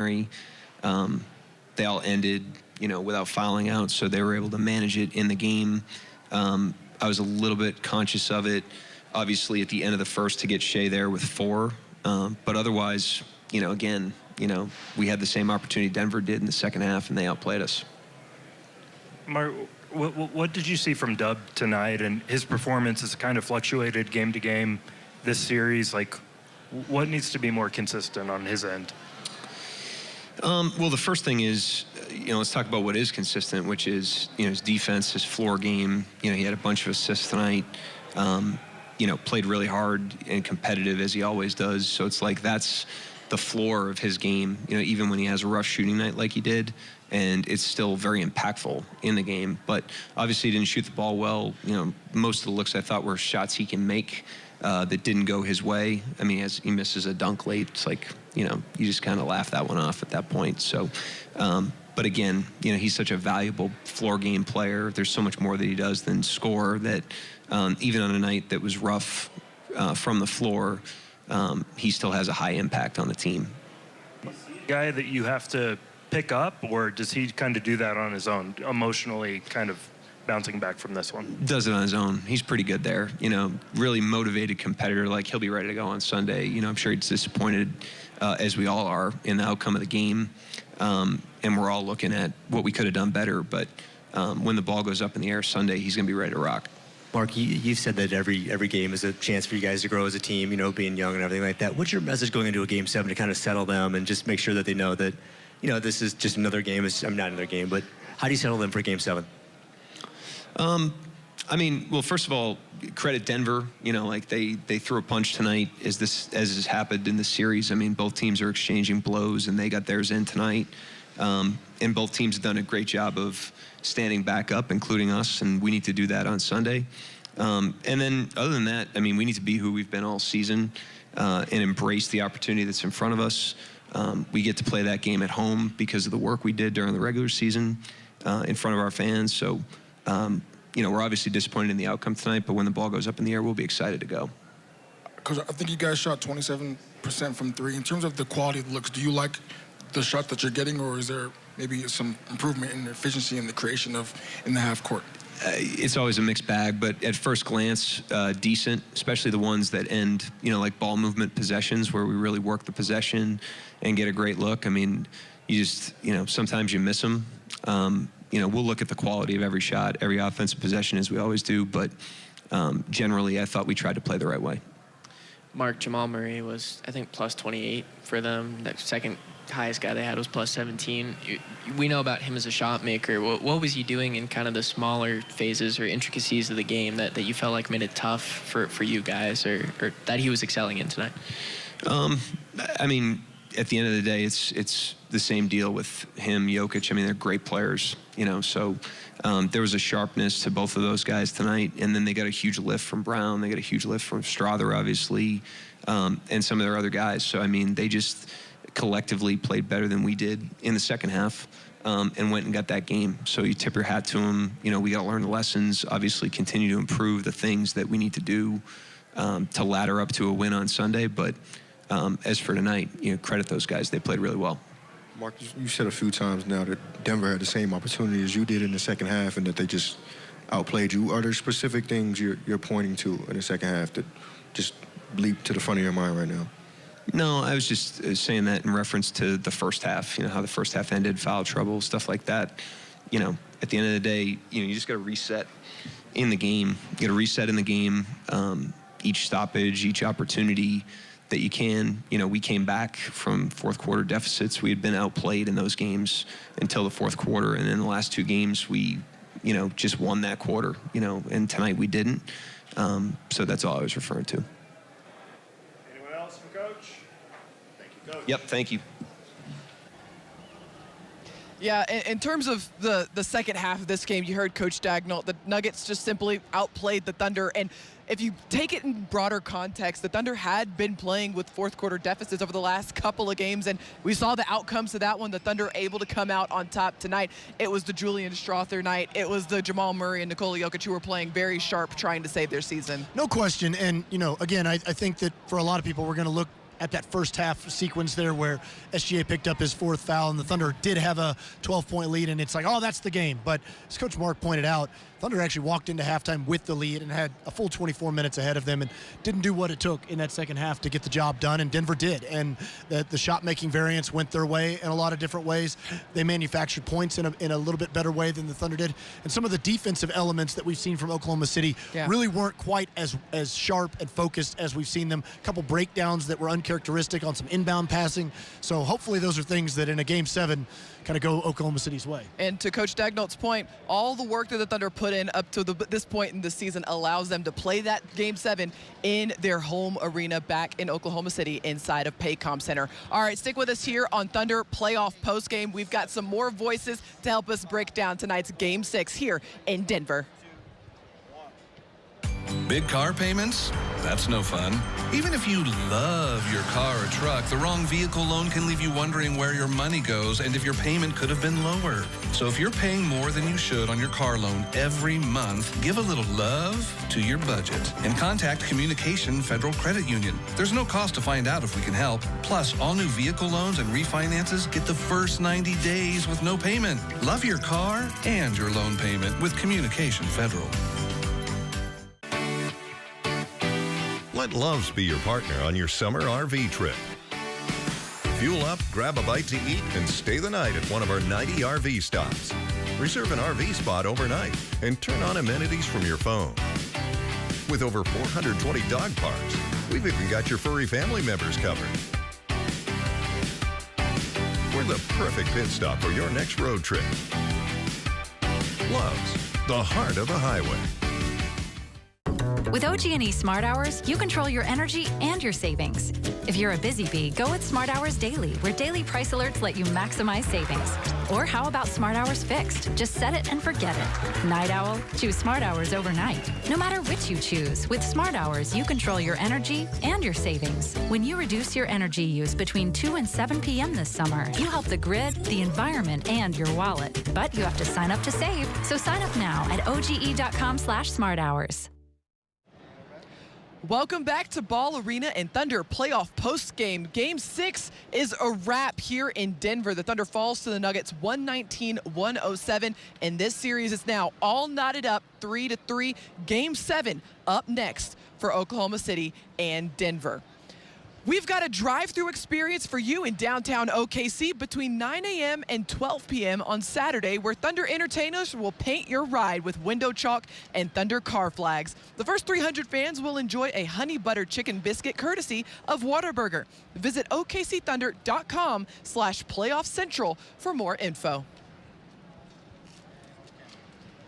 They all ended, without fouling out, so they were able to manage it in the game. I was a little bit conscious of it, obviously, at the end of the first to get Shea there with 4. But otherwise, again, we had the same opportunity Denver did in the second half, and they outplayed us. Mark, what did you see from Dub tonight? And his performance has kind of fluctuated game to game this series. Like, what needs to be more consistent on his end? Well, the first thing is, let's talk about what is consistent, which is, his defense, his floor game. He had a bunch of assists tonight. Played really hard and competitive as he always does. So it's like that's the floor of his game, even when he has a rough shooting night like he did. And it's still very impactful in the game. But obviously he didn't shoot the ball well. Most of the looks I thought were shots he can make that didn't go his way. I mean, as he misses a dunk late, it's like, you just kind of laugh that one off at that point. So, but again, he's such a valuable floor game player. There's so much more that he does than score that even on a night that was rough from the floor, he still has a high impact on the team. Guy that you have to pick up, or does he kind of do that on his own, emotionally kind of bouncing back from this one? Does it on his own. He's pretty good there. Really motivated competitor. Like, he'll be ready to go on Sunday. I'm sure he's disappointed, as we all are, in the outcome of the game. And we're all looking at what we could have done better. But when the ball goes up in the air Sunday, he's going to be ready to rock. Mark, you've said that every game is a chance for you guys to grow as a team, being young and everything like that. What's your message going into a Game 7 to kind of settle them and just make sure that they know that, this is just another game? Not another game, but how do you settle them for Game 7? Well, first of all, credit Denver. They threw a punch tonight as has happened in the series. Both teams are exchanging blows, and they got theirs in tonight. And both teams have done a great job of standing back up, including us, and we need to do that on Sunday. And then other than that, we need to be who we've been all season and embrace the opportunity that's in front of us. We get to play that game at home because of the work we did during the regular season in front of our fans. So, we're obviously disappointed in the outcome tonight, but when the ball goes up in the air, we'll be excited to go. Coach, I think you guys shot 27% from 3. In terms of the quality of the looks, do you like the shot that you're getting, or is there maybe some improvement in the efficiency and the creation in the half court? It's always a mixed bag, but at first glance, decent, especially the ones that end, like ball movement possessions where we really work the possession and get a great look. You just, sometimes you miss them. We'll look at the quality of every shot, every offensive possession, as we always do, but generally I thought we tried to play the right way. Mark, Jamal Murray was, I think, plus 28 for them. The second highest guy they had was plus 17. We know about him as a shot maker. What was he doing in kind of the smaller phases or intricacies of the game that you felt like made it tough for you guys, or that he was excelling in tonight? At the end of the day, it's the same deal with him, Jokic. They're great players, so there was a sharpness to both of those guys tonight, and then they got a huge lift from Brown. They got a huge lift from Strother, obviously, and some of their other guys. So, they just collectively played better than we did in the second half and went and got that game. So you tip your hat to them. We got to learn the lessons, obviously continue to improve the things that we need to do to ladder up to a win on Sunday. But as for tonight, credit those guys. They played really well. Mark, you said a few times now that Denver had the same opportunity as you did in the second half and that they just outplayed you. Are there specific things you're pointing to in the second half that just leap to the front of your mind right now? No, I was just saying that in reference to the first half, how the first half ended, foul trouble, stuff like that. At the end of the day, you just got to reset in the game. You got to reset in the game, each stoppage, each opportunity that you can. We came back from fourth quarter deficits. We had been outplayed in those games until the fourth quarter, and in the last 2 games, we, just won that quarter, and tonight we didn't. So that's all I was referring to. Anyone else for Coach? Thank you, Coach. Yep, thank you. Yeah, in terms of the second half of this game, you heard Coach Daigneault. The Nuggets just simply outplayed the Thunder. And if you take it in broader context, the Thunder had been playing with fourth quarter deficits over the last couple of games, and we saw the outcomes of that one. The Thunder able to come out on top tonight. It was the Julian Strother night. It was the Jamal Murray and Nikola Jokic who were playing very sharp, trying to save their season. No question. And, again, I think that for a lot of people, we're going to look at that first half sequence there where SGA picked up his 4th foul, and the Thunder did have a 12-point lead, and it's like, oh, that's the game. But as Coach Mark pointed out, Thunder actually walked into halftime with the lead and had a full 24 minutes ahead of them and didn't do what it took in that second half to get the job done, and Denver did. And the shot-making variance went their way in a lot of different ways. They manufactured points in a little bit better way than the Thunder did. And some of the defensive elements that we've seen from Oklahoma City really weren't quite as sharp and focused as we've seen them. A couple breakdowns that were uncharacteristic on some inbound passing. So hopefully those are things that in a Game 7 kind of go Oklahoma City's way. And to Coach Daigneault's point, all the work that the Thunder put in up to this point in the season allows them to play that Game 7 in their home arena back in Oklahoma City inside of Paycom Center. All right, stick with us here on Thunder Playoff Postgame. We've got some more voices to help us break down tonight's Game 6 here in Denver. Big car payments? That's no fun. Even if you love your car or truck, the wrong vehicle loan can leave you wondering where your money goes and if your payment could have been lower. So if you're paying more than you should on your car loan every month, give a little love to your budget and contact Communication Federal Credit Union. There's no cost to find out if we can help. Plus, all new vehicle loans and refinances get the first 90 days with no payment. Love your car and your loan payment with Communication Federal. Let Love's be your partner on your summer RV trip. Fuel up, grab a bite to eat, and stay the night at one of our 90 RV stops. Reserve an RV spot overnight and turn on amenities from your phone. With over 420 dog parks, we've even got your furry family members covered. We're the perfect pit stop for your next road trip. Love's, the heart of the highway. With OG&E Smart Hours, you control your energy and your savings. If you're a busy bee, go with Smart Hours Daily, where daily price alerts let you maximize savings. Or how about Smart Hours Fixed? Just set it and forget it. Night owl? Choose Smart Hours overnight. No matter which you choose, with Smart Hours, you control your energy and your savings. When you reduce your energy use between 2 and 7 p.m. this summer, you help the grid, the environment, and your wallet. But you have to sign up to save. So sign up now at oge.com/smarthours. Welcome back to Ball Arena and Thunder Playoff Postgame. Game 6 is a wrap here in Denver. The Thunder falls to the Nuggets 119-107, and this series is now all knotted up 3-3. Game 7 up next for Oklahoma City and Denver. We've got a drive-through experience for you in downtown OKC between 9 a.m. and 12 p.m. on Saturday, where Thunder entertainers will paint your ride with window chalk and Thunder car flags. The first 300 fans will enjoy a honey butter chicken biscuit courtesy of Whataburger. Visit OKCThunder.com/playoff central for more info.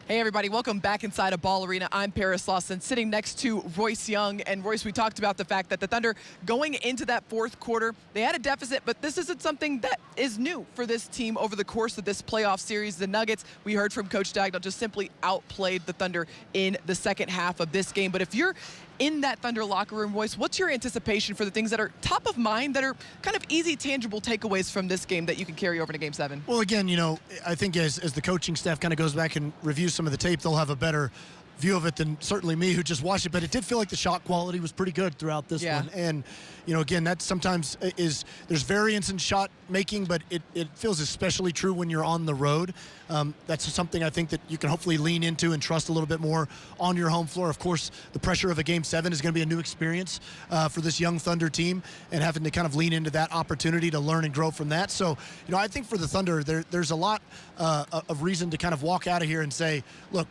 Hey everybody, welcome back inside of Ball Arena. I'm Paris Lawson, sitting next to Royce Young. And Royce, we talked about the fact that the Thunder going into that fourth quarter, they had a deficit, but this isn't something that is new for this team over the course of this playoff series. The Nuggets, we heard from Coach Daigneault, just simply outplayed the Thunder in the second half of this game. But if you're in that Thunder locker room, Royce, what's your anticipation for the things that are top of mind, that are kind of easy, tangible takeaways from this game that you can carry over to Game 7? Well, again, you know, I think as the coaching staff kind of goes back and reviews some of the tape, they'll have a better view of it than certainly me who just watched it. But it did feel like the shot quality was pretty good throughout this one. And, you know, again, that sometimes there's variance in shot making, but it feels especially true when you're on the road. That's something I think that you can hopefully lean into and trust a little bit more on your home floor. Of course, the pressure of a Game 7 is going to be a new experience for this young Thunder team, and having to kind of lean into that opportunity to learn and grow from that. So, you know, I think for the Thunder, there's a lot of reason to kind of walk out of here and say, look,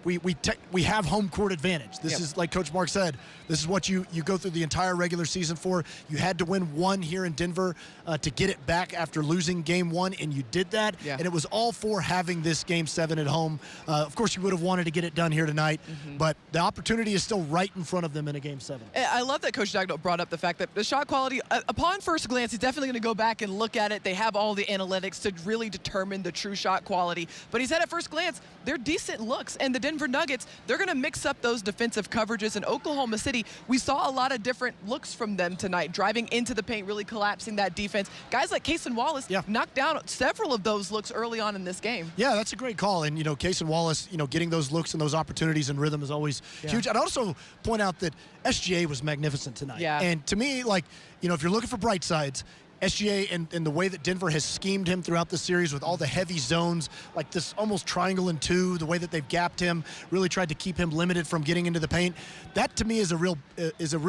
we have home court advantage. This is, like Coach Mark said, this is what you go through the entire regular season for. You had to win one here in Denver to get it back after losing Game 1, and you did that. And it was all for having this Game 7 at home. Of course, you would have wanted to get it done here tonight, but the opportunity is still right in front of them in a Game 7. I love that Coach Daigneault brought up the fact that the shot quality, upon first glance, he's definitely going to go back and look at it. They have all the analytics to really determine the true shot quality. But he said at first glance, they're decent looks, and the Denver Denver Nuggets, they're going to mix up those defensive coverages. In Oklahoma City, we saw a lot of different looks from them tonight, driving into the paint, really collapsing that defense. Guys like Cason Wallace knocked down several of those looks early on in this game. Yeah, that's a great call. And, Cason Wallace, getting those looks and those opportunities and rhythm is always huge. I'd also point out that SGA was magnificent tonight. Yeah. And to me, if you're looking for bright sides, SGA and the way that Denver has schemed him throughout the series with all the heavy zones, like this almost triangle and two, the way that they've gapped him, really tried to keep him limited from getting into the paint. That to me is a real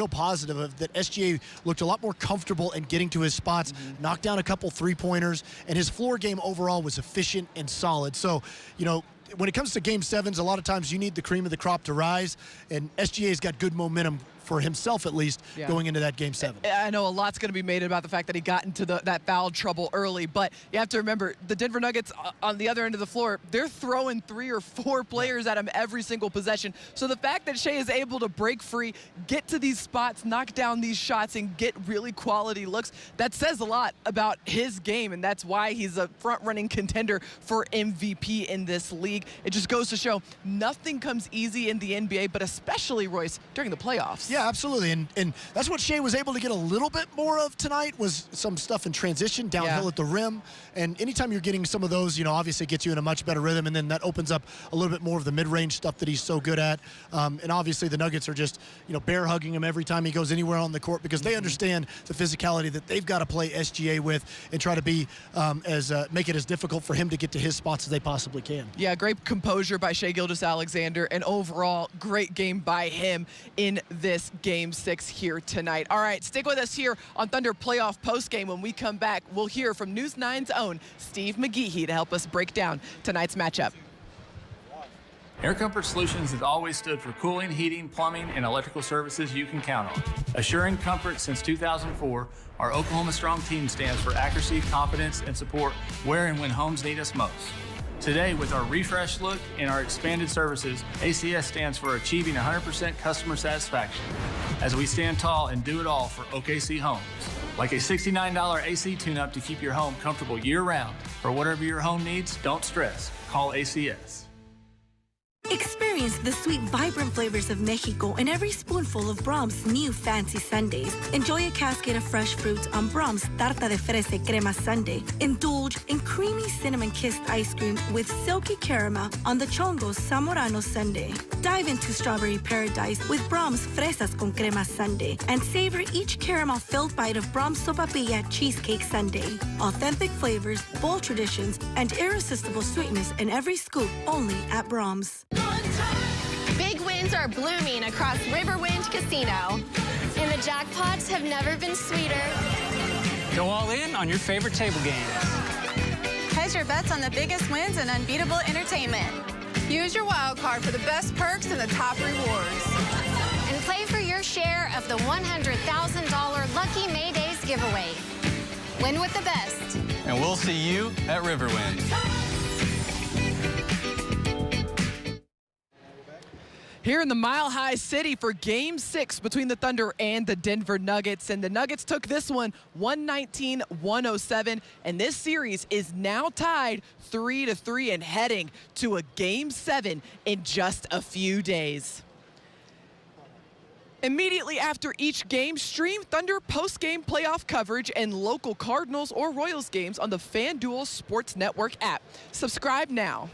positive of that. SGA looked a lot more comfortable in getting to his spots, knocked down a couple three-pointers, and his floor game overall was efficient and solid. So, when it comes to Game 7s, a lot of times you need the cream of the crop to rise, and SGA's got good momentum for himself, at least, going into that Game 7. I know a lot's going to be made about the fact that he got into that foul trouble early, but you have to remember, the Denver Nuggets on the other end of the floor, they're throwing 3 or 4 players at him every single possession. So the fact that Shea is able to break free, get to these spots, knock down these shots, and get really quality looks, that says a lot about his game, and that's why he's a front-running contender for MVP in this league. It just goes to show nothing comes easy in the NBA, but especially, Royce, during the playoffs. Yeah, absolutely. And that's what Shea was able to get a little bit more of tonight, was some stuff in transition, downhill at the rim. And anytime you're getting some of those, obviously gets you in a much better rhythm, and then that opens up a little bit more of the mid-range stuff that he's so good at. And obviously the Nuggets are just, bear hugging him every time he goes anywhere on the court, because they understand the physicality that they've got to play SGA with and try to be make it as difficult for him to get to his spots as they possibly can. Yeah, great composure by Shai Gilgeous-Alexander, and overall great game by him in this Game 6 here tonight. All right, stick with us here on Thunder Playoff Postgame. When we come back, we'll hear from News 9's own Steve McGehee to help us break down tonight's matchup. Air Comfort Solutions has always stood for cooling, heating, plumbing, and electrical services you can count on. Assuring comfort since 2004, our Oklahoma Strong team stands for accuracy, confidence, and support where and when homes need us most. Today, with our refreshed look and our expanded services, ACS stands for achieving 100% customer satisfaction as we stand tall and do it all for OKC Homes. Like a $69 AC tune-up to keep your home comfortable year-round. For whatever your home needs, don't stress. Call ACS. Experience the sweet, vibrant flavors of Mexico in every spoonful of Brahms' new fancy sundaes. Enjoy a cascade of fresh fruits on Brahms' Tarta de Fresa Crema Sundae. Indulge in creamy cinnamon-kissed ice cream with silky caramel on the Chongo's Zamorano Sundae. Dive into strawberry paradise with Brahms' Fresas con Crema Sundae and savor each caramel-filled bite of Brahms' Sopapilla Cheesecake Sundae. Authentic flavors, bold traditions, and irresistible sweetness in every scoop, only at Brahms. Big wins are blooming across Riverwind Casino, and the jackpots have never been sweeter. Go all in on your favorite table games. Hedge your bets on the biggest wins and unbeatable entertainment. Use your wild card for the best perks and the top rewards. And play for your share of the $100,000 Lucky May Days giveaway. Win with the best. And we'll see you at Riverwind. Here in the Mile High City for Game 6 between the Thunder and the Denver Nuggets. And the Nuggets took this one 119-107. And this series is now tied 3-3 and heading to a Game 7 in just a few days. Immediately after each game, stream Thunder post-game playoff coverage and local Cardinals or Royals games on the FanDuel Sports Network app. Subscribe now.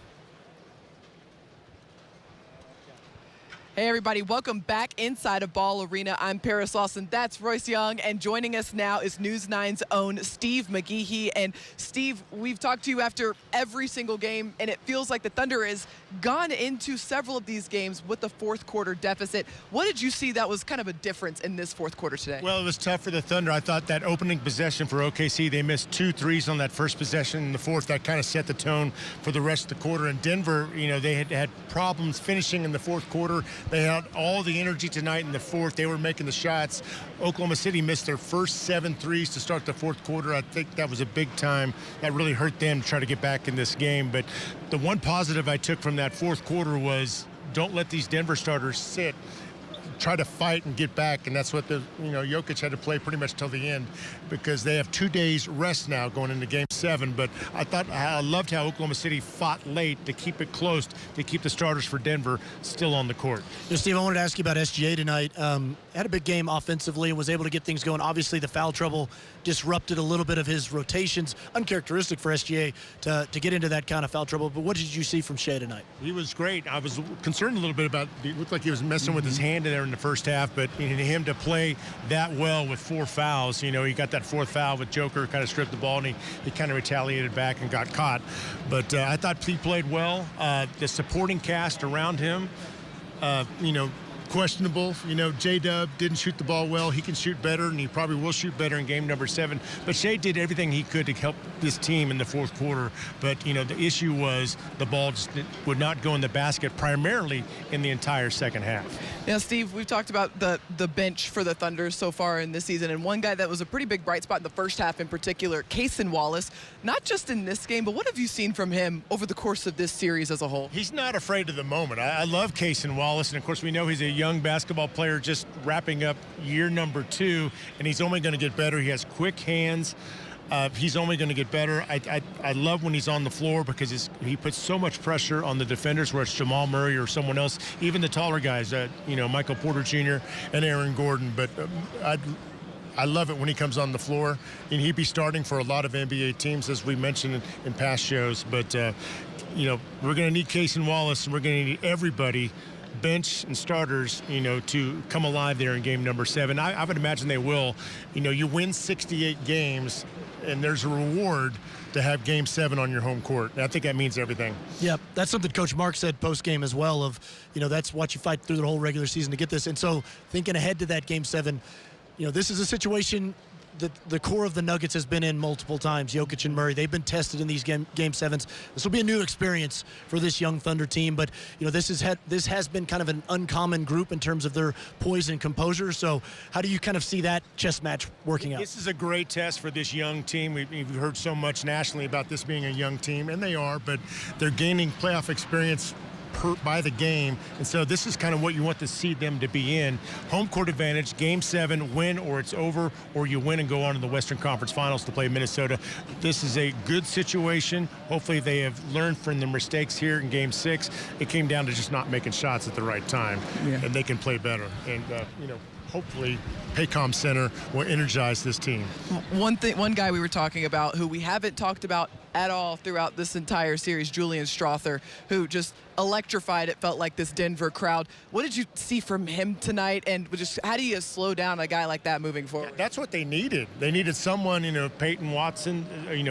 Hey everybody, welcome back inside of Ball Arena. I'm Paris Lawson, that's Royce Young, and joining us now is News 9's own Steve McGehee. And Steve, we've talked to you after every single game, and it feels like the Thunder has gone into several of these games with the fourth quarter deficit. What did you see that was kind of a difference in this fourth quarter today? Well, it was tough for the Thunder. I thought that opening possession for OKC, they missed 2 threes on that first possession in the fourth. That kind of set the tone for the rest of the quarter. And Denver, they had problems finishing in the fourth quarter. They had all the energy tonight in the fourth. They were making the shots. Oklahoma City missed their first 7 threes to start the fourth quarter. I think that was a big time. That really hurt them to try to get back in this game. But the one positive I took from that fourth quarter was don't let these Denver starters sit. try to fight and get back, and that's what Jokic had to play pretty much till the end, because they have 2 days rest now going into Game 7. But I loved how Oklahoma City fought late to keep it close, to keep the starters for Denver still on the court. Steve, I wanted to ask you about SGA tonight. Had a big game offensively and was able to get things going. Obviously, the foul trouble disrupted a little bit of his rotations. Uncharacteristic for SGA to get into that kind of foul trouble. But what did you see from Shea tonight? He was great. I was concerned a little bit about, it looked like he was messing with his hand in there in the first half, but him to play that well with 4 fouls, he got that 4th foul with Joker, kind of stripped the ball, and he kind of retaliated back and got caught. But I thought he played well. The supporting cast around him, questionable. J-Dub didn't shoot the ball well. He can shoot better, and he probably will shoot better in game number 7. But Shea did everything he could to help this team in the 4th quarter. But, the issue was the ball just would not go in the basket, primarily in the entire second half. Yeah, Steve, we've talked about the bench for the Thunder so far in this season, and one guy that was a pretty big bright spot in the first half in particular, Cason Wallace, not just in this game, but what have you seen from him over the course of this series as a whole? He's not afraid of the moment. I love Cason Wallace, and of course we know he's a young basketball player just wrapping up year number 2, and he's only going to get better. He has quick hands. He's only going to get better. I love when he's on the floor because he puts so much pressure on the defenders, where it's Jamal Murray or someone else, even the taller guys, Michael Porter Jr. and Aaron Gordon. But I love it when he comes on the floor, and he'd be starting for a lot of NBA teams, as we mentioned in past shows. But, we're going to need Cason Wallace, and we're going to need everybody, bench and starters, to come alive there in game number 7. I would imagine they will. You win 68 games, and there's a reward to have game 7 on your home court. And I think that means everything. Yeah, that's something Coach Mark said post-game as well, of, that's what you fight through the whole regular season to get this. And so thinking ahead to that game 7, this is a situation that the core of the Nuggets has been in multiple times. Jokic and Murray, they've been tested in these game 7s. This will be a new experience for this young Thunder team, but this has been kind of an uncommon group in terms of their poise and composure. So how do you kind of see that chess match working out? This is a great test for this young team. We've heard so much nationally about this being a young team, and they are, but they're gaining playoff experience by the game, and so this is kind of what you want to see them to be in. Home court advantage, game 7, win or it's over, or you win and go on to the Western Conference Finals to play Minnesota. This is a good situation. Hopefully they have learned from their mistakes here in game 6. It came down to just not making shots at the right time, and they can play better. And hopefully Paycom Center will energize this team. One guy we were talking about who we haven't talked about at all throughout this entire series, Julian Strother, who just electrified, it felt like, this Denver crowd. What did you see from him tonight, and just how do you slow down a guy like that moving forward? That's what they needed. They needed someone, Peyton Watson,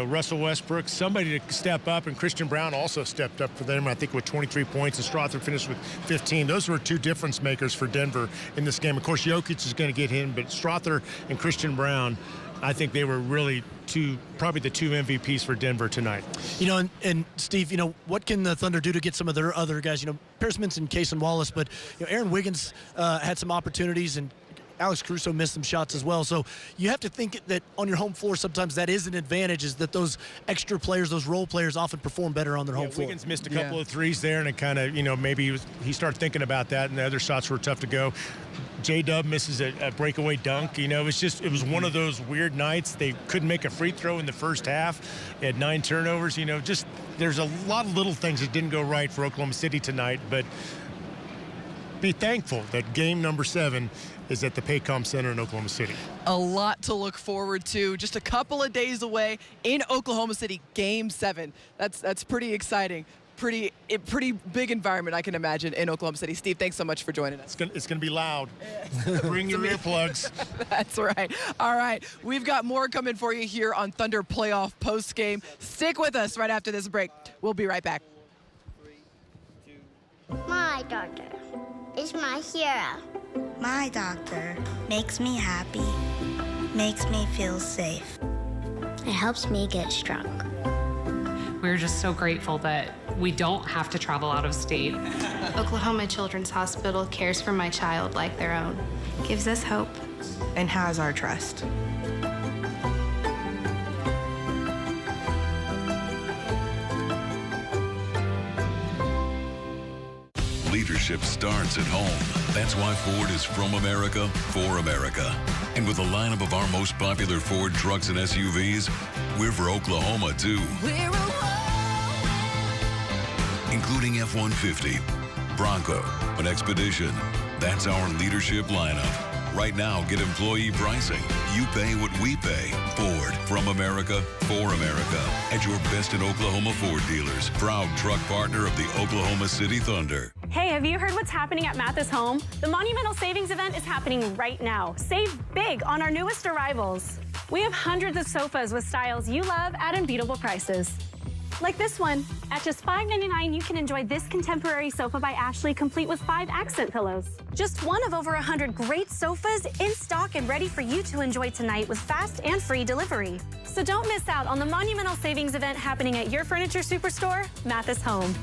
Russell Westbrook, somebody to step up, and Christian Brown also stepped up for them, I think, with 23 points, and Strother finished with 15. Those were 2 difference makers for Denver in this game. Of course, Jokic is going to get him, but Strother and Christian Brown, I think they were really probably the 2 MVPs for Denver tonight. And Steve, what can the Thunder do to get some of their other guys? Paris mentioned Cason Wallace, but Aaron Wiggins had some opportunities, and Alex Caruso missed some shots as well. So you have to think that on your home floor, sometimes that is an advantage, is that those extra players, those role players, often perform better on their home floor. Wiggins missed a couple of threes there, and it kind of, maybe he started thinking about that, and the other shots were tough to go. J-Dub misses a breakaway dunk. It was one of those weird nights. They couldn't make a free throw in the first half. They had 9 turnovers. There's a lot of little things that didn't go right for Oklahoma City tonight, but be thankful that game number 7 is at the Paycom Center in Oklahoma City. A lot to look forward to. Just a couple of days away in Oklahoma City, game 7. That's pretty exciting. Pretty big environment, I can imagine, in Oklahoma City. Steve, thanks so much for joining us. It's gonna be loud. Bring your earplugs. That's right. All right, we've got more coming for you here on Thunder Playoff Postgame. Stick with us right after this break. We'll be right back. My doctor is my hero. My doctor makes me happy, makes me feel safe. It helps me get strong. We're just so grateful that we don't have to travel out of state. Oklahoma Children's Hospital cares for my child like their own. Gives us hope. And has our trust. leadership starts at home. That's why Ford is from America, for America. And with a lineup of our most popular Ford trucks and SUVs, we're for Oklahoma, too. Including F-150, Bronco, and Expedition. That's our leadership lineup. Right now, get employee pricing. You pay what we pay. Ford, from America, for America. At your best in Oklahoma Ford dealers. Proud truck partner of the Oklahoma City Thunder. Hey, have you heard what's happening at Mathis Home? The Monumental Savings Event is happening right now. Save big on our newest arrivals. We have hundreds of sofas with styles you love at unbeatable prices. Like this one. At just $5.99, you can enjoy this contemporary sofa by Ashley, complete with 5 accent pillows. Just one of over 100 great sofas in stock and ready for you to enjoy tonight with fast and free delivery. So don't miss out on the Monumental Savings Event happening at your furniture superstore, Mathis Home.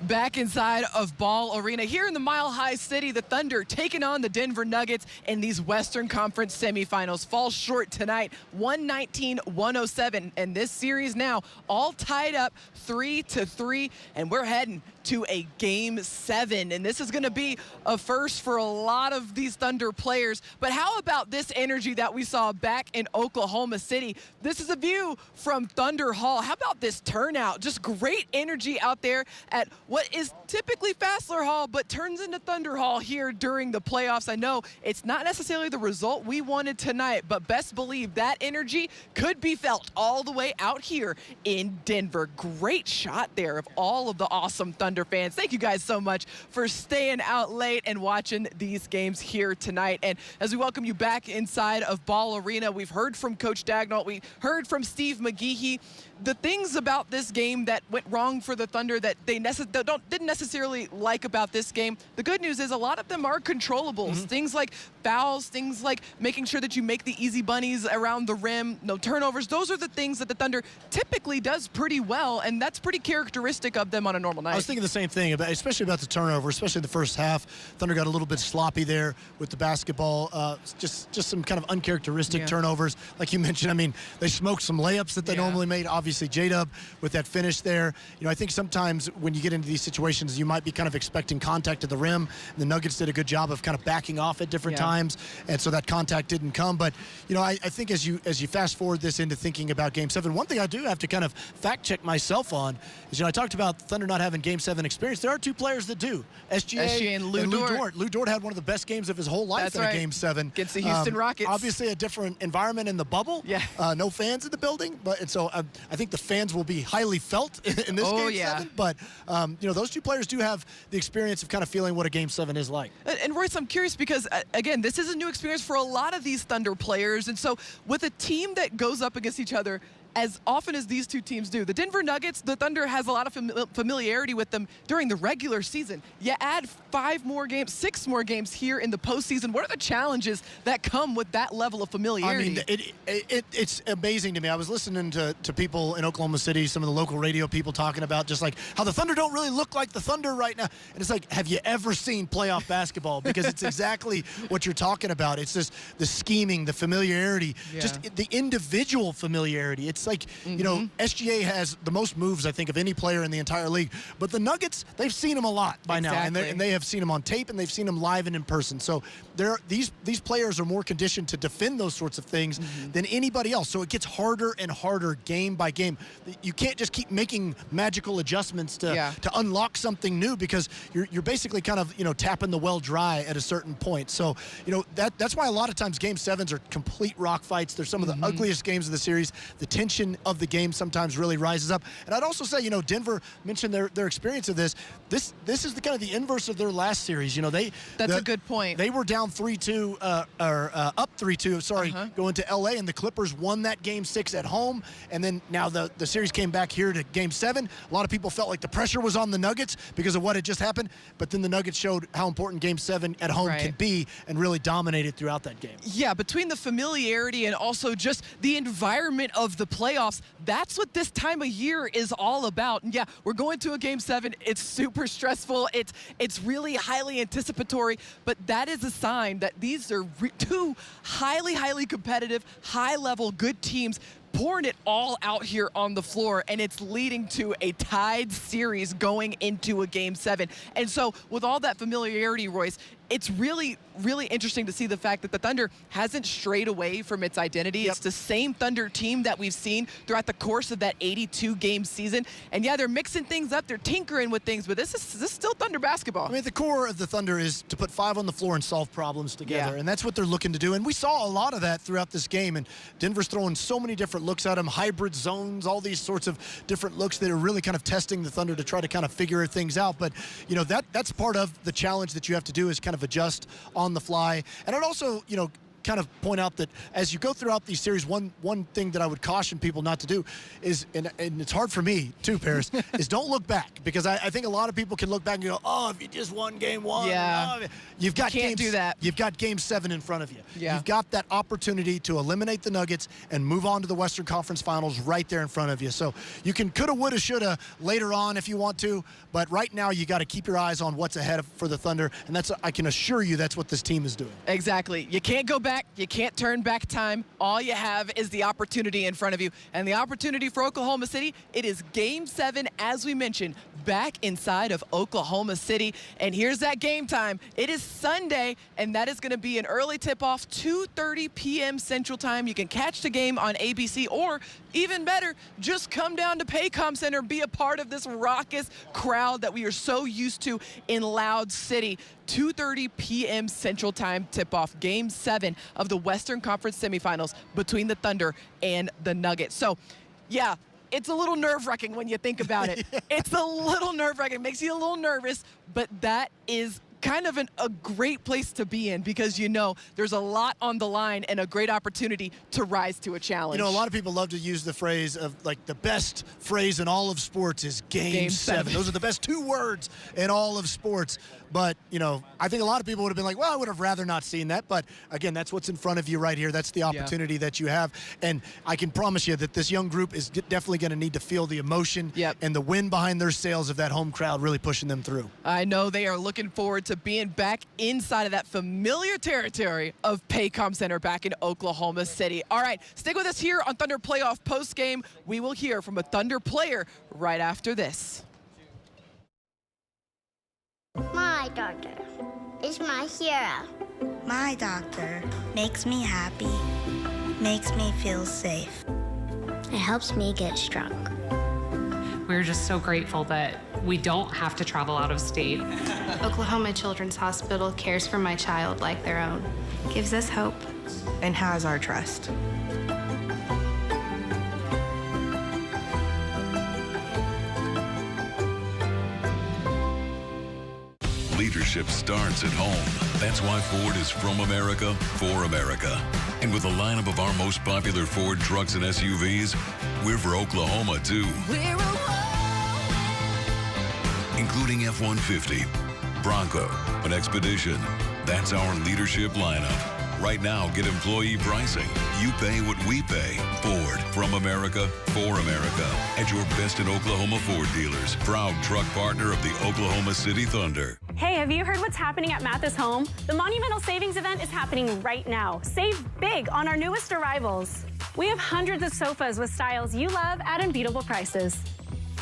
Back inside of Ball Arena here in the Mile High City, the Thunder taking on the Denver Nuggets in these Western Conference semifinals. Fall short tonight, 119-107, and this series now all tied up 3-3, and we're heading to a Game 7, and this is going to be a first for a lot of these Thunder players. But how about this energy that we saw back in Oklahoma City? This is a view from Thunder Hall. How about this turnout? Just great energy out there at what is typically Fassler Hall, but turns into Thunder Hall here during the playoffs. I know it's not necessarily the result we wanted tonight, but best believe that energy could be felt all the way out here in Denver. Great shot there of all of the awesome Thunder fans. Thank you guys so much for staying out late and watching these games here tonight. And as we welcome you back inside of Ball Arena, we've heard from Coach Daigneault, we heard from Steve McGehee. The things about this game that went wrong for the Thunder that they didn't necessarily like about this game, the good news is a lot of them are controllables. Things like fouls, things like making sure that you make the easy bunnies around the rim, no turnovers. Those are the things that the Thunder typically does pretty well, and that's pretty characteristic of them on a normal night. I was thinking the same thing, especially about the turnover, especially the first half. Thunder got a little bit sloppy there with the basketball. Just some kind of uncharacteristic turnovers. Like you mentioned, I mean, they smoked some layups that they normally made. Obviously, J-Dub with that finish there. You know, I think sometimes when you get into these situations, you might be kind of expecting contact at the rim. The Nuggets did a good job of kind of backing off at different times, and so that contact didn't come. But, you know, I think as you fast forward this into thinking about Game 7, one thing I do have to kind of fact check myself on is, you know, I talked about Thunder not having Game 7 experience. There are two players that do. SGA and Lou Dort. Lou Dort had one of the best games of his whole life in a Game 7. Against the Houston Rockets. Obviously a different environment in the bubble. No fans in the building. And so I think the fans will be highly felt in this Game 7. But, you know, those two players do have the experience of kind of feeling what a Game 7 is like. And Royce, I'm curious because, again, this is a new experience for a lot of these Thunder players. And so with a team that goes up against each other as often as these two teams do, the Denver Nuggets, the Thunder has a lot of familiarity with them during the regular season. You add 6 more games here in the postseason. What are the challenges that come with that level of familiarity? I mean, it's amazing to me. I was listening to people in Oklahoma City, some of the local radio people talking about just like how the Thunder don't really look like the Thunder right now. And it's like, have you ever seen playoff basketball? Because it's exactly what you're talking about. It's just the scheming, the familiarity, just the individual familiarity. It's like, you know, SGA has the most moves, I think, of any player in the entire league. But the Nuggets, they've seen him a lot by now. And they have seen him on tape, and they've seen him live and in person. So these players are more conditioned to defend those sorts of things than anybody else. So it gets harder and harder game by game. You can't just keep making magical adjustments to unlock something new, because you're basically kind of, you know, tapping the well dry at a certain point. So, you know, that's why a lot of times Game 7s are complete rock fights. They're some of the ugliest games of the series. The tension of the game sometimes really rises up. And I'd also say, you know, Denver mentioned their experience of this. This is the kind of the inverse of their last series. You know, that's a good point. They were down 3-2 or up 3-2, going to LA, and the Clippers won that Game 6 at home. And then now the series came back here to Game 7. A lot of people felt like the pressure was on the Nuggets because of what had just happened, but then the Nuggets showed how important Game 7 at home can be and really dominated throughout that game. Yeah, between the familiarity and also just the environment of the playoffs, that's what this time of year is all about. And yeah, we're going to a Game 7. It's super stressful. It's really highly anticipatory, but that is a sign that these are two highly competitive, high-level, good teams pouring it all out here on the floor, and it's leading to a tied series going into a Game 7. And so with all that familiarity, Royce, it's really, really interesting to see the fact that the Thunder hasn't strayed away from its identity. It's the same Thunder team that we've seen throughout the course of that 82-game season. And yeah, they're mixing things up, they're tinkering with things, but this is still Thunder basketball. I mean, the core of the Thunder is to put 5 on the floor and solve problems together, and that's what they're looking to do. And we saw a lot of that throughout this game, and Denver's throwing so many different looks at them, hybrid zones, all these sorts of different looks that are really kind of testing the Thunder to try to kind of figure things out. But, you know, that's part of the challenge that you have to do, is kind of adjust on the fly. And I'd also, you know, kind of point out that as you go throughout these series, one thing that I would caution people not to do is, and it's hard for me too, Paris, is don't look back, because I think a lot of people can look back and go, oh, if you just won Game 1, you've got You've got Game 7 in front of you. You've got that opportunity to eliminate the Nuggets and move on to the Western Conference Finals right there in front of you. So you can coulda, woulda, shoulda later on if you want to, but right now you got to keep your eyes on what's ahead for the Thunder, and that's, I can assure you, that's what this team is doing. Exactly. You can't go back. You can't turn back time. All you have is the opportunity in front of you. And the opportunity for Oklahoma City, it is Game 7, as we mentioned, back inside of Oklahoma City. And here's that game time. It is Sunday, and that is going to be an early tip-off, 2:30 p.m. Central Time. You can catch the game on ABC, or even better, just come down to Paycom Center, be a part of this raucous crowd that we are so used to in Loud City. 2:30 p.m. Central Time tip-off, Game 7 of the Western Conference Semifinals between the Thunder and the Nuggets. So, yeah, it's a little nerve-wracking when you think about it. It's a little nerve-wracking. It makes you a little nervous, but that is kind of a great place to be in, because you know there's a lot on the line and a great opportunity to rise to a challenge. You know, a lot of people love to use the phrase of, like, the best phrase in all of sports is Game 7. Those are the best 2 words in all of sports. But, you know, I think a lot of people would have been like, well, I would have rather not seen that. But, again, that's what's in front of you right here. That's the opportunity that you have. And I can promise you that this young group is definitely going to need to feel the emotion and the wind behind their sails of that home crowd really pushing them through. I know they are looking forward to being back inside of that familiar territory of Paycom Center back in Oklahoma City. All right, stick with us here on Thunder Playoff Postgame. We will hear from a Thunder player right after this. My doctor is my hero. My doctor makes me happy, makes me feel safe. It helps me get strong. We're just so grateful that we don't have to travel out of state. Oklahoma Children's Hospital cares for my child like their own. Gives us hope. And has our trust. Leadership starts at home. That's why Ford is from America, for America. And with a lineup of our most popular Ford trucks and SUVs, we're for Oklahoma, too. We're including F-150, Bronco, and Expedition. That's our leadership lineup. Right now, get employee pricing. You pay what we pay. Ford, from America, for America. At your best in Oklahoma Ford dealers. Proud truck partner of the Oklahoma City Thunder. Hey, have you heard what's happening at Mathis Home? The Monumental Savings Event is happening right now. Save big on our newest arrivals. We have hundreds of sofas with styles you love at unbeatable prices.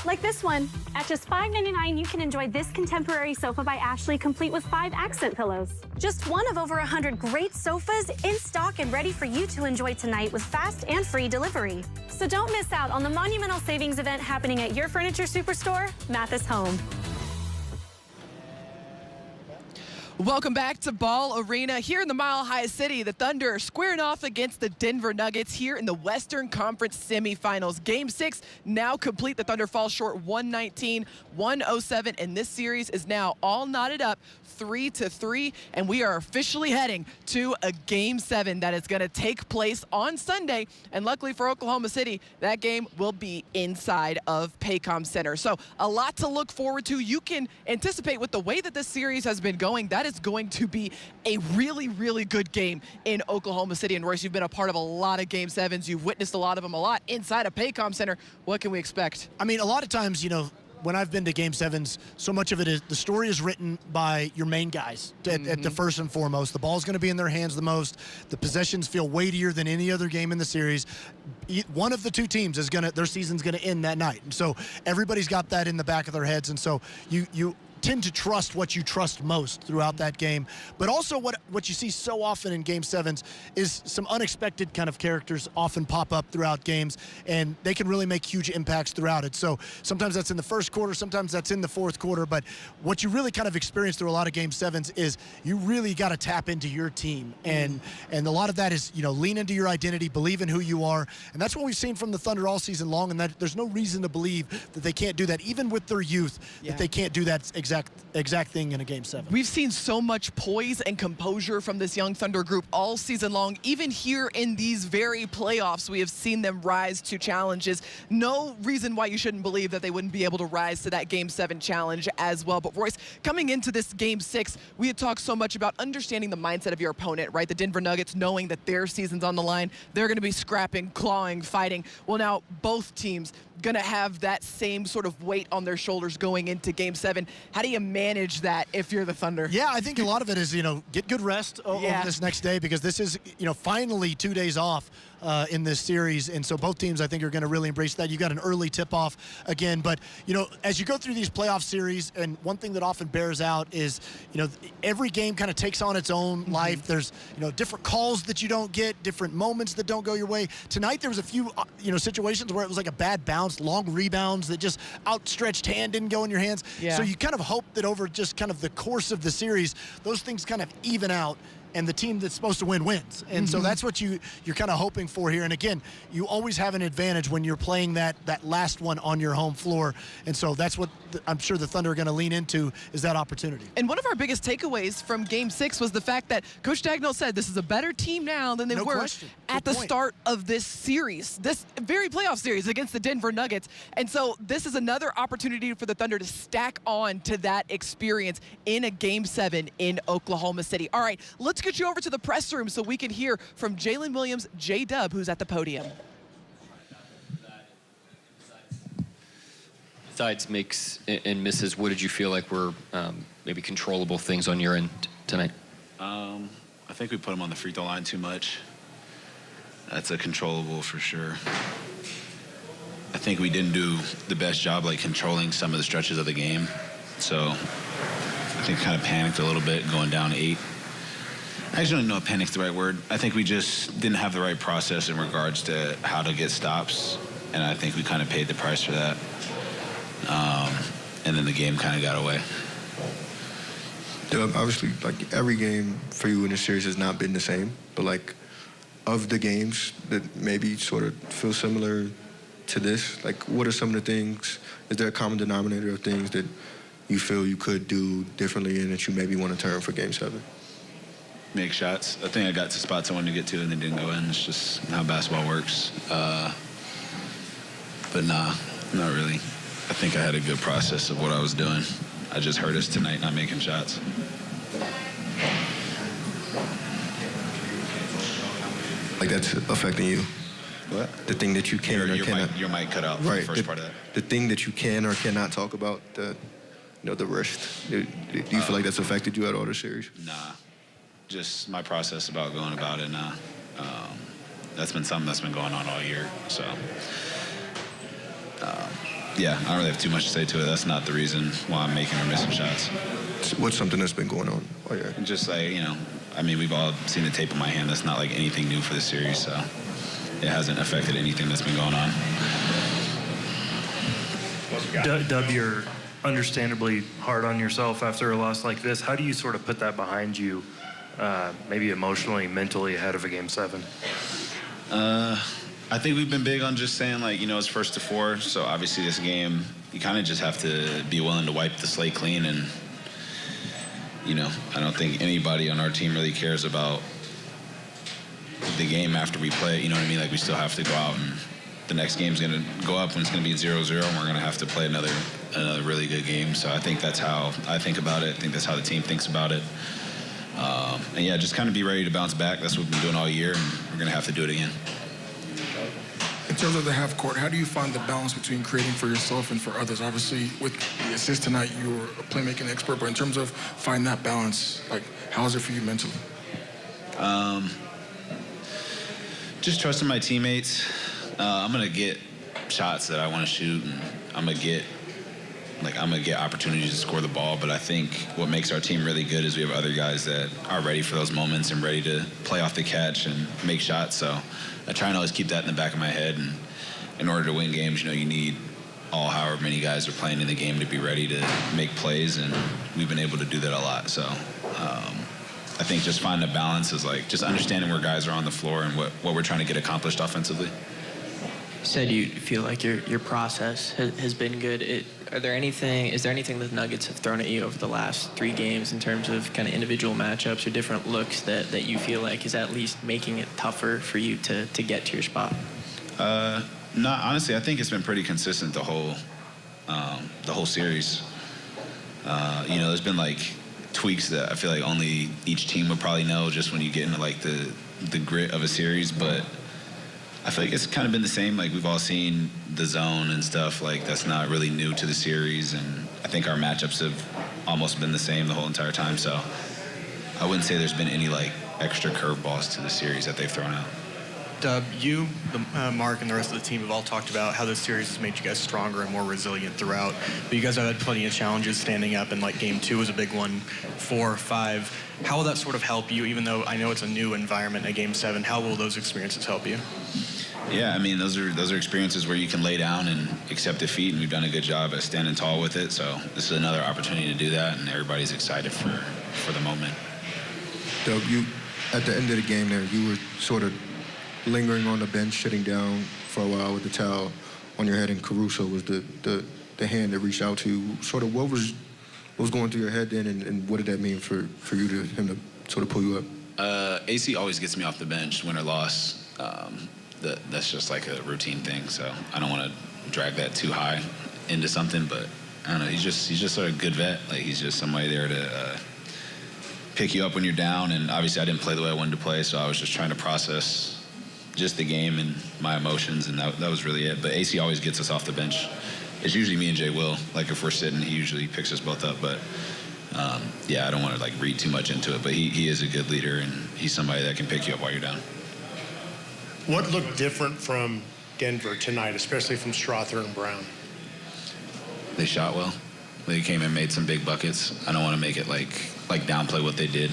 Like this one. At just $5.99, you can enjoy this contemporary sofa by Ashley, complete with 5 accent pillows. Just one of over 100 great sofas in stock and ready for you to enjoy tonight with fast and free delivery. So don't miss out on the Monumental Savings Event happening at your furniture superstore, Mathis Home. Welcome back to Ball Arena here in the Mile High City. The Thunder squaring off against the Denver Nuggets here in the Western Conference Semifinals. Game 6 now complete. The Thunder fall short 119-107, and this series is now all knotted up 3-3, and we are officially heading to a Game 7 that is going to take place on Sunday. And luckily for Oklahoma City, that game will be inside of Paycom Center. So a lot to look forward to. You can anticipate with the way that this series has been going, that is going to be a really, really good game in Oklahoma City. And Royce, you've been a part of a lot of Game 7s. You've witnessed a lot of them a lot inside of Paycom Center. What can we expect? I mean, a lot of times, you know, when I've been to Game 7s, so much of it is the story is written by your main guys at the first and foremost. The ball's going to be in their hands the most. The possessions feel weightier than any other game in the series. One of the two teams is their season's going to end that night. And so everybody's got that in the back of their heads. And so you tend to trust what you trust most throughout that game. But also what you see so often in Game 7s is some unexpected kind of characters often pop up throughout games, and they can really make huge impacts throughout it. So sometimes that's in the first quarter, sometimes that's in the fourth quarter, but what you really kind of experience through a lot of Game 7s is you really got to tap into your team. And a lot of that is, lean into your identity, believe in who you are. And that's what we've seen from the Thunder all season long, and that there's no reason to believe that they can't do that, even with their youth, that they can't do that exact thing in a Game 7. We've seen so much poise and composure from this young Thunder group all season long. Even here in these very playoffs, we have seen them rise to challenges. No reason why you shouldn't believe that they wouldn't be able to rise to that Game 7 challenge as well. But Royce, coming into this Game 6, we had talked so much about understanding the mindset of your opponent, right? The Denver Nuggets, knowing that their season's on the line, they're going to be scrapping, clawing, fighting. Well, now both teams going to have that same sort of weight on their shoulders going into Game 7. How do you manage that if you're the Thunder? Yeah, I think a lot of it is, get good rest over this next day, because this is, finally 2 days off in this series. And so both teams, I think, are going to really embrace that. You got an early tip-off again. But, as you go through these playoff series, and one thing that often bears out is, every game kind of takes on its own life. There's, different calls that you don't get, different moments that don't go your way. Tonight, there was a few, situations where it was like a bad bounce, long rebounds that just outstretched hand didn't go in your hands. Yeah. So you kind of hope that over just kind of the course of the series, those things kind of even out, and the team that's supposed to win wins. And so that's what you're kind of hoping for here. And again, you always have an advantage when you're playing that last one on your home floor. And so that's what I'm sure the Thunder are going to lean into, is that opportunity. And one of our biggest takeaways from Game 6 was the fact that Coach Daigneault said this is a better team now than they were at the start of this series, this very playoff series against the Denver Nuggets. And so this is another opportunity for the Thunder to stack on to that experience in a Game 7 in Oklahoma City. All right, let's get you over to the press room so we can hear from Jalen Williams, J-Dub, who's at the podium. Besides makes and misses, what did you feel like were maybe controllable things on your end tonight? I think we put him on the free throw line too much. That's a controllable for sure. I think we didn't do the best job controlling some of the stretches of the game. So I think kind of panicked a little bit going down 8. I actually don't know if panic's the right word. I think we just didn't have the right process in regards to how to get stops, and I think we kind of paid the price for that. And then the game kind of got away. Obviously, every game for you in the series has not been the same, but of the games that maybe sort of feel similar to this, what are some of the things, is there a common denominator of things that you feel you could do differently and that you maybe want to turn for Game 7? Make shots. I think I got to spots I wanted to get to and they didn't go in. It's just how basketball works. But nah, not really. I think I had a good process of what I was doing. I just hurt us tonight not making shots. That's affecting you? What? The thing that you can or cannot. Your mic cut out for the first part of that. The thing that you can or cannot talk about, the wrist. Do you feel like that's affected you at all this series? Nah. Just my process about going about it. That's been something that's been going on all year. So, yeah, I don't really have too much to say to it. That's not the reason why I'm making or missing shots. What's something that's been going on all year? Just we've all seen the tape on my hand. That's not anything new for the series, so it hasn't affected anything that's been going on. Dub, you're understandably hard on yourself after a loss like this. How do you sort of put that behind you, maybe emotionally, mentally ahead of a Game 7? I think we've been big on just saying, it's 1st to 4, so obviously this game, you kind of just have to be willing to wipe the slate clean, and, I don't think anybody on our team really cares about the game after we play it, you know what I mean? We still have to go out, and the next game's going to go up and it's going to be 0-0, and we're going to have to play another really good game. So I think that's how I think about it. I think that's how the team thinks about it. And yeah, just kind of be ready to bounce back. That's what we've been doing all year, and we're going to have to do it again. terms of the half court, how do you find the balance between creating for yourself and for others? Obviously, with the assist tonight, you were a playmaking expert, but in terms of finding that balance, like, how is it for you mentally? Just trusting my teammates. I'm gonna get shots that I want to shoot, and I'm gonna get opportunities to score the ball. But I think what makes our team really good is we have other guys that are ready for those moments and ready to play off the catch and make shots. So I try and always keep that in the back of my head. And in order to win games, you need however many guys are playing in the game to be ready to make plays, and we've been able to do that a lot. So I think just finding a balance is like just understanding where guys are on the floor and what we're trying to get accomplished offensively. You said you feel like your process has been good. Is there anything the Nuggets have thrown at you over the last 3 games in terms of kind of individual matchups or different looks that you feel like is at least making it tougher for you to get to your spot? No, honestly, I think it's been pretty consistent the whole series. There's been like tweaks that I feel like only each team would probably know just when you get into like the grit of a series, but I feel like it's kind of been the same. Like we've all seen the zone and stuff. Like that's not really new to the series, and I think our matchups have almost been the same the whole entire time. So I wouldn't say there's been any like extra curveballs to the series that they've thrown out. Dub, you, Mark, and the rest of the team have all talked about how this series has made you guys stronger and more resilient throughout. But you guys have had plenty of challenges standing up, and like Game 2 was a big one, 4, 5. How will that sort of help you, even though I know it's a new environment at Game 7? How will those experiences help you? Yeah, I mean, those are experiences where you can lay down and accept defeat, and we've done a good job at standing tall with it. So this is another opportunity to do that, and everybody's excited for the moment. Doug, you, at the end of the game there, you were sort of lingering on the bench, sitting down for a while with the towel on your head, and Caruso was the hand that reached out to you. Sort of what was going through your head then, and what did that mean for him to sort of pull you up? AC always gets me off the bench, win or loss. That's just like a routine thing, so I don't want to drag that too high into something, but I don't know, he's just sort of a good vet. Like he's just somebody there to pick you up when you're down, and obviously I didn't play the way I wanted to play, so I was just trying to process just the game and my emotions, and that was really it. But AC always gets us off the bench. It's usually me and Jay Will. Like if we're sitting, he usually picks us both up, but I don't want to like read too much into it, but he is a good leader, and he's somebody that can pick you up while you're down. What looked different from Denver tonight, especially from Strother and Brown? They shot well. They came and made some big buckets. I don't want to make it like downplay what they did.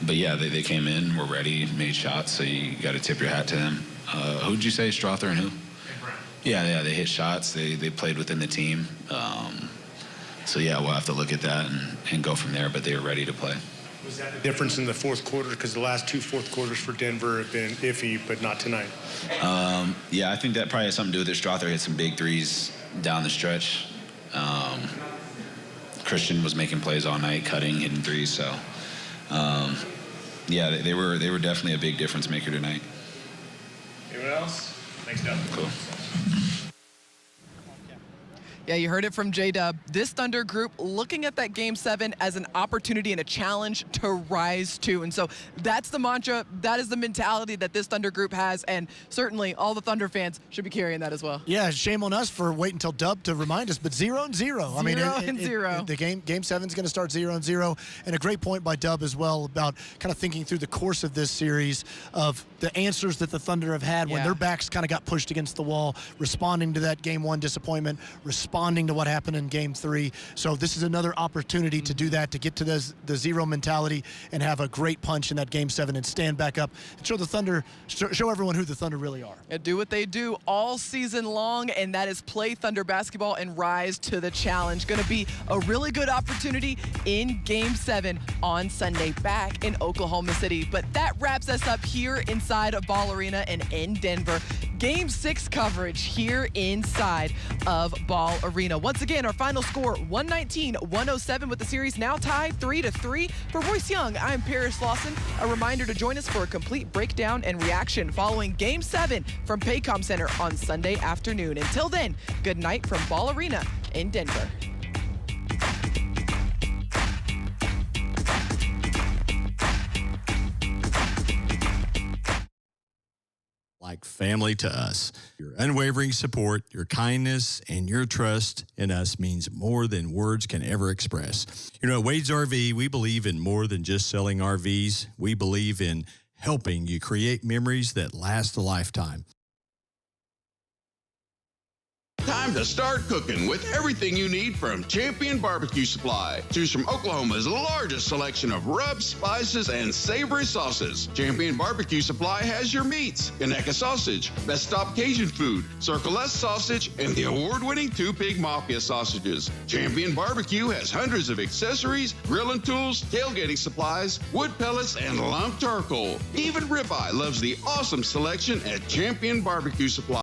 But yeah, they came in, were ready, made shots, so you got to tip your hat to them. Who'd you say, Strother and who? And Brown. Yeah, they hit shots. They played within the team. So yeah, we'll have to look at that and go from there, but they were ready to play. Was that the difference in the fourth quarter? Because the last 2 fourth quarters for Denver have been iffy, but not tonight. Yeah, I think that probably has something to do with it. Strother hit some big threes down the stretch. Christian was making plays all night, cutting, hitting threes. So, yeah, they were definitely a big difference maker tonight. Anyone else? Thanks, Dub. Cool. Yeah, you heard it from J-Dub. This Thunder group looking at that Game 7 as an opportunity and a challenge to rise to. And so that's the mantra, that is the mentality that this Thunder group has, and certainly all the Thunder fans should be carrying that as well. Yeah, shame on us for waiting until Dub to remind us, but 0-0. I mean, 0-0. The Game 7 is going to start 0-0, and a great point by Dub as well about kind of thinking through the course of this series of the answers that the Thunder have had when their backs kind of got pushed against the wall, responding to that Game 1 disappointment, responding to what happened in Game 3. So this is another opportunity to do that, to get to the zero mentality and have a great punch in that Game 7 and stand back up and show the Thunder, show everyone who the Thunder really are. And do what they do all season long, and that is play Thunder basketball and rise to the challenge. Going to be a really good opportunity in Game 7 on Sunday back in Oklahoma City. But that wraps us up here inside of Ball Arena and in Denver. Game 6 coverage here inside of Ball Arena. Once again, our final score, 119-107, with the series now tied 3-3. For Royce Young, I'm Paris Lawson. A reminder to join us for a complete breakdown and reaction following Game 7 from Paycom Center on Sunday afternoon. Until then, good night from Ball Arena in Denver. like family to us. Your unwavering support, your kindness, and your trust in us means more than words can ever express. You know, at Wade's RV, we believe in more than just selling RVs. We believe in helping you create memories that last a lifetime. Time to start cooking with everything you need from Champion Barbecue Supply. Choose from Oklahoma's largest selection of rubs, spices, and savory sauces. Champion Barbecue Supply has your meats, Conecuh sausage, Best Stop Cajun food, Circle S sausage, and the award-winning Two Pig Mafia sausages. Champion Barbecue has hundreds of accessories, grilling tools, tailgating supplies, wood pellets, and lump charcoal. Even Ribeye loves the awesome selection at Champion Barbecue Supply.